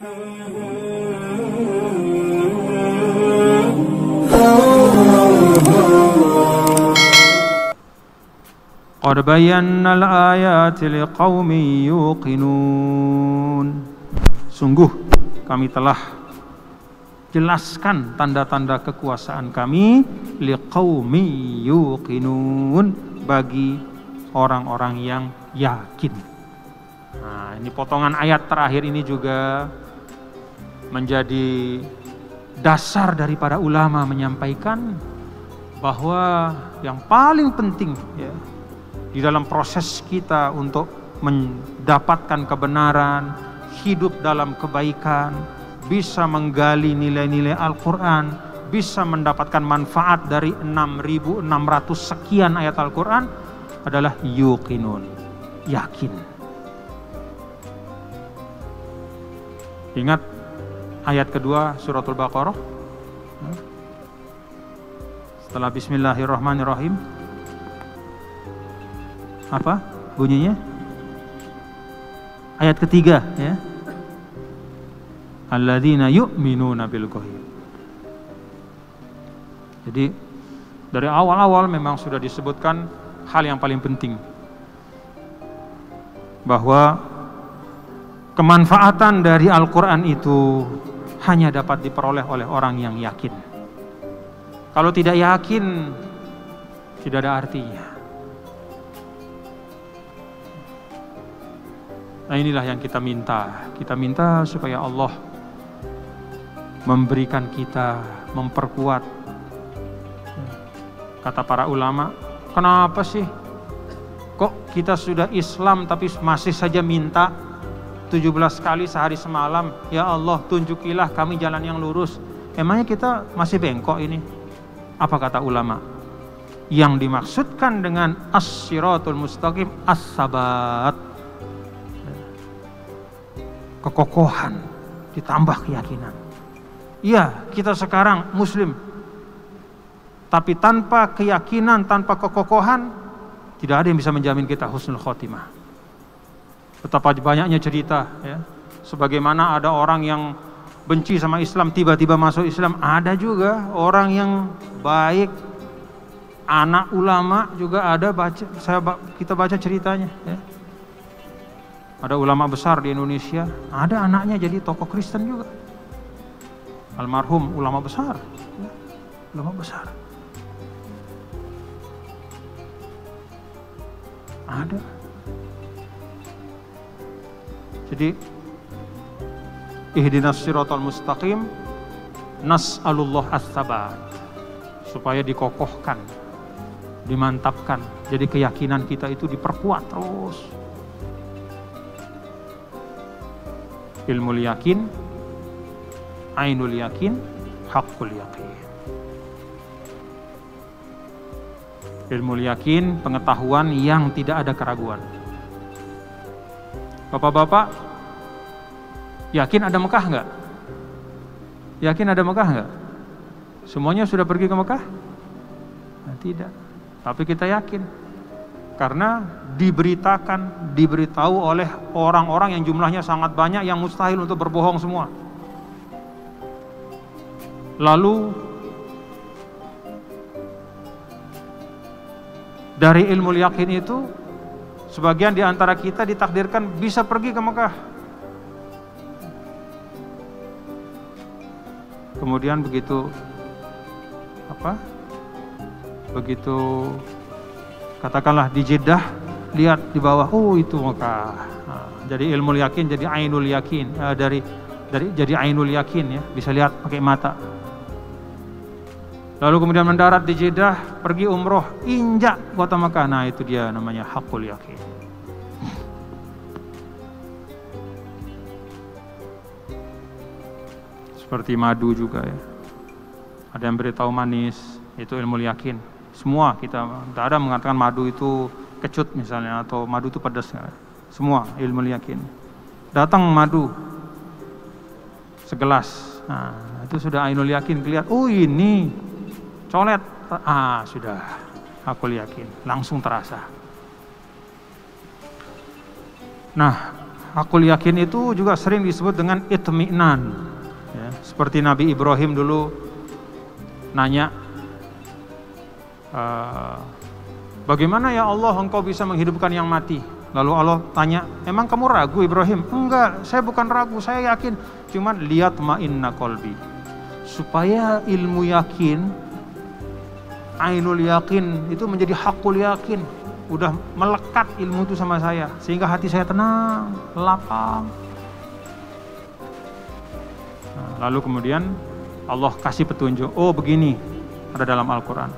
Qad bayyana al-ayati liqaumin yuqinun. Sungguh kami telah jelaskan tanda-tanda kekuasaan kami liqaumin yuqinun, bagi orang-orang yang yakin. Nah, ini potongan ayat terakhir ini juga menjadi dasar dari para ulama menyampaikan bahwa yang paling penting ya, di dalam proses kita untuk mendapatkan kebenaran, hidup dalam kebaikan, bisa menggali nilai-nilai Al-Quran, bisa mendapatkan manfaat dari 6.600 sekian ayat Al-Quran adalah yuqinun, yakin. Ingat ayat kedua suratul Baqarah, setelah Bismillahirrahmanirrahim, apa bunyinya? Ayat ketiga ya. Alladzina yu'minuna bil ghaib. Jadi dari awal-awal memang sudah disebutkan hal yang paling penting, bahwa kemanfaatan dari Al-Quran itu hanya dapat diperoleh oleh orang yang yakin. Kalau tidak yakin, tidak ada artinya. Nah, inilah yang kita minta. Kita minta supaya Allah memberikan kita, memperkuat. Kata para ulama, kenapa sih kok kita sudah Islam tapi masih saja minta 17 kali sehari semalam, ya Allah tunjukilah kami jalan yang lurus. Emangnya kita masih bengkok ini? Apa kata ulama? Yang dimaksudkan dengan as-siratul mustaqim as-sabat, kekokohan ditambah keyakinan. Iya, kita sekarang muslim, tapi tanpa keyakinan, tanpa kekokohan, tidak ada yang bisa menjamin kita husnul khotimah. Betapa banyaknya cerita ya, sebagaimana ada orang yang benci sama Islam tiba-tiba masuk Islam, ada juga orang yang baik, anak ulama juga ada, kita baca ceritanya ya. Ada ulama besar di Indonesia, ada anaknya jadi tokoh Kristen juga. Almarhum ulama besar ya, ulama besar. Ada. Jadi ihdinas siratal mustaqim, nas'alullah as-sabat, supaya dikokohkan, dimantapkan. Jadi keyakinan kita itu diperkuat terus. Ilmul yakin, ainul yakin, haqqul yakin. Ilmul yakin, pengetahuan yang tidak ada keraguan. Bapak-bapak, yakin ada Mekah enggak? Yakin ada Mekah enggak? Semuanya sudah pergi ke Mekah? Nah, tidak. Tapi kita yakin. Karena diberitahu oleh orang-orang yang jumlahnya sangat banyak, yang mustahil untuk berbohong semua. Lalu dari ilmu yakin itu, sebagian di antara kita ditakdirkan bisa pergi ke Mekah. Kemudian begitu katakanlah di Jeddah, lihat di bawah, oh itu Mekah. Nah, jadi ilmu yakin jadi ainul yakin, jadi ainul yakin ya, bisa lihat pakai mata. Lalu kemudian mendarat di Jeddah, pergi umroh, injak kota Mekah. Nah, itu dia namanya haqqul yakin. Seperti madu juga ya. Ada yang beritahu manis, itu ilmu yakin. Semua kita, tidak ada mengatakan madu itu kecut misalnya, atau madu itu pedas. Semua ilmu yakin. Datang madu segelas, nah itu sudah ainul yakin, kelihatan, oh ini colet, sudah hakul yakin, langsung terasa. Nah, hakul yakin itu juga sering disebut dengan itmi'nan. Ya, seperti Nabi Ibrahim dulu nanya, bagaimana ya Allah engkau bisa menghidupkan yang mati? Lalu Allah tanya, emang kamu ragu Ibrahim? Enggak, saya bukan ragu, saya yakin. Cuman lihat ma'inna qalbi. Supaya ilmu yakin, ainul yakin itu menjadi hakul yakin. Udah melekat ilmu itu sama saya, sehingga hati saya tenang, lapang. Nah, lalu kemudian Allah kasih petunjuk, oh begini, ada dalam Al-Quran.